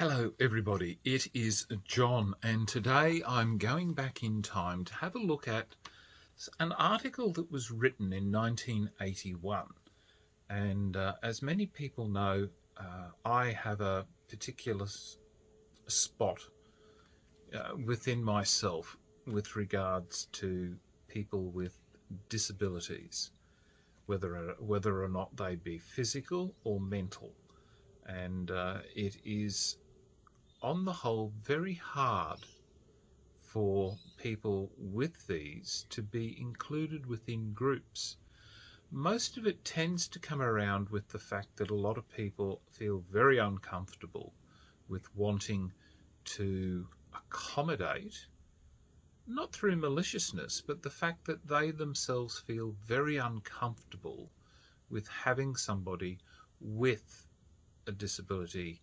Hello everybody, it is John, and today I'm going back in time to have a look at an article that was written in 1981. And as many people know, I have a particular spot within myself with regards to people with disabilities, whether or not they be physical or mental. And it is on the whole very hard for people with these to be included within groups. Most of it tends to come around with the fact that a lot of people feel very uncomfortable with wanting to accommodate, not through maliciousness, but the fact that they themselves feel very uncomfortable with having somebody with a disability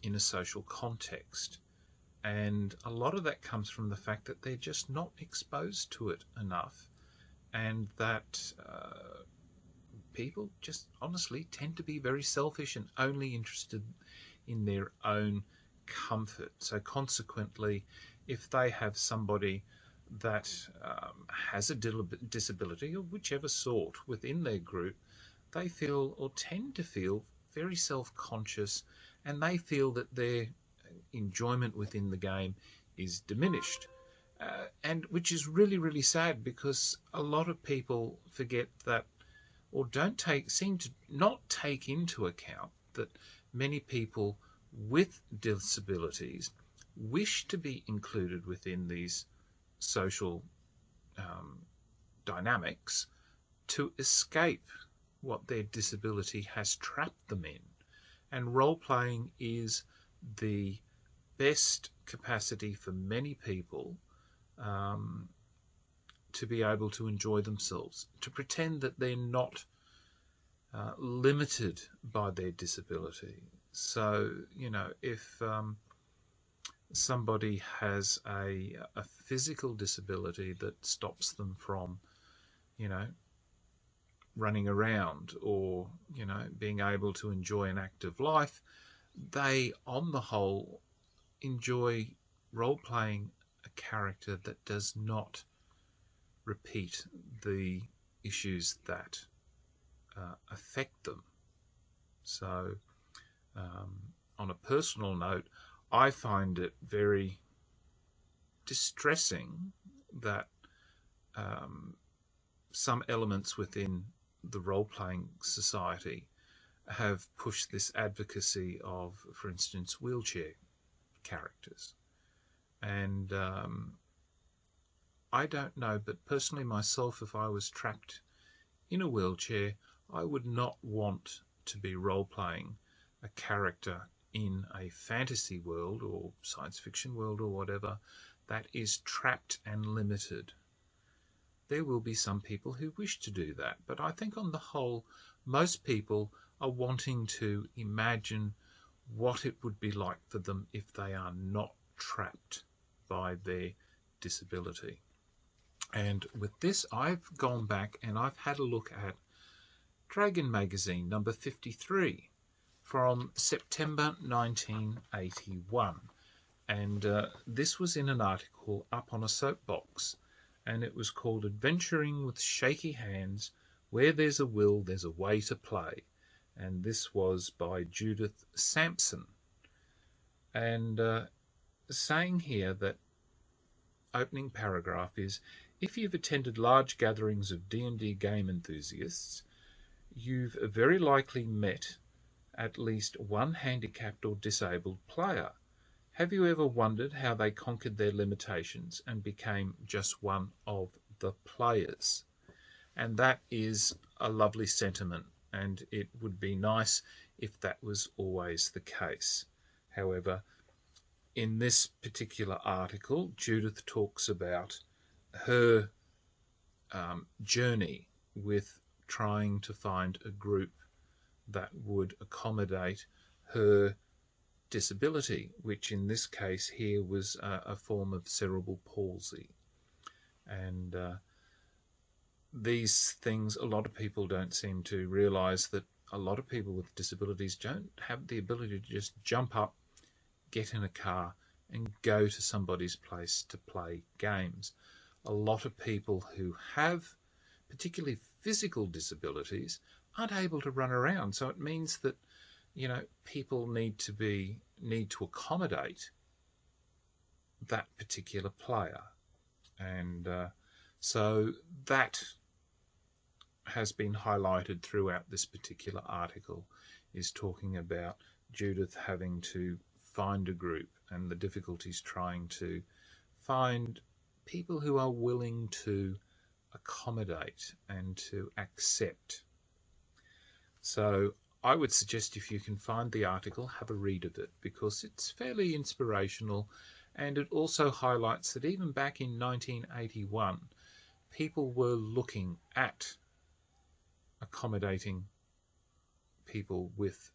in a social context. And a lot of that comes from the fact that they're just not exposed to it enough, and that people just honestly tend to be very selfish and only interested in their own comfort. So consequently, if they have somebody that has a disability of whichever sort within their group, they feel or tend to feel very self-conscious, and they feel that their enjoyment within the game is diminished. And which is really, really sad, because a lot of people forget that, or seem to not take into account that many people with disabilities wish to be included within these social dynamics to escape what their disability has trapped them in. And role-playing is the best capacity for many people to be able to enjoy themselves, to pretend that they're not limited by their disability. So, if somebody has a physical disability that stops them from, running around, or, being able to enjoy an active life, they, on the whole, enjoy role-playing a character that does not repeat the issues that affect them. So, on a personal note, I find it very distressing that some elements within the role-playing society have pushed this advocacy of, for instance, wheelchair characters. And I don't know, but personally myself, if I was trapped in a wheelchair, I would not want to be role-playing a character in a fantasy world or science fiction world or whatever that is trapped and limited. There will be some people who wish to do that, but I think on the whole, most people are wanting to imagine what it would be like for them if they are not trapped by their disability. And with this, I've gone back and I've had a look at Dragon Magazine number 53 from September 1981. And this was in an article up on a soapbox, and it was called Adventuring with Shaky Hands, Where There's a Will, There's a Way to Play. And this was by Judith Sampson. And saying here that opening paragraph is, if you've attended large gatherings of D&D game enthusiasts, you've very likely met at least one handicapped or disabled player. Have you ever wondered how they conquered their limitations and became just one of the players? And that is a lovely sentiment, and it would be nice if that was always the case. However, in this particular article, Judith talks about her journey with trying to find a group that would accommodate her disability, which in this case here was a form of cerebral palsy. And these things, a lot of people don't seem to realize that a lot of people with disabilities don't have the ability to just jump up, get in a car and go to somebody's place to play games. A lot of people who have particularly physical disabilities aren't able to run around. So it means that, you know, people need to accommodate that particular player. And so that has been highlighted throughout this particular article, is talking about Judith having to find a group and the difficulties trying to find people who are willing to accommodate and to accept. So I would suggest, if you can find the article, have a read of it, because it's fairly inspirational, and it also highlights that even back in 1981 people were looking at accommodating people with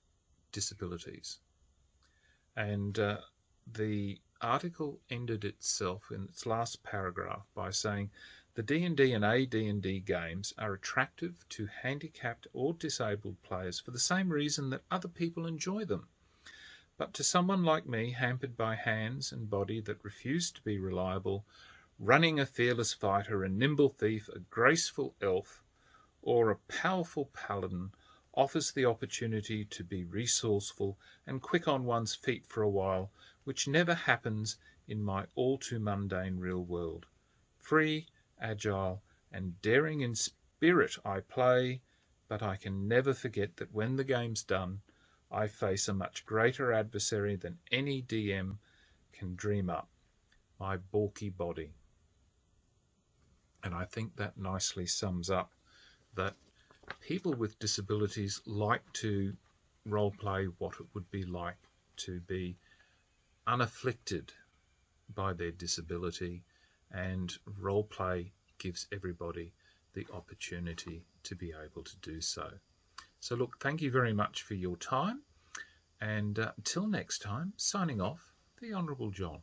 disabilities. And the article ended itself in its last paragraph by saying the D&D and AD&D games are attractive to handicapped or disabled players for the same reason that other people enjoy them. But to someone like me, hampered by hands and body that refuse to be reliable, running a fearless fighter, a nimble thief, a graceful elf, or a powerful paladin offers the opportunity to be resourceful and quick on one's feet for a while, which never happens in my all-too-mundane real world. Free, agile, and daring in spirit I play, but I can never forget that when the game's done, I face a much greater adversary than any DM can dream up, my bulky body. And I think that nicely sums up that people with disabilities like to role-play what it would be like to be unafflicted by their disability, and role-play gives everybody the opportunity to be able to do so. So look, thank you very much for your time, and until next time, signing off, the Honourable John.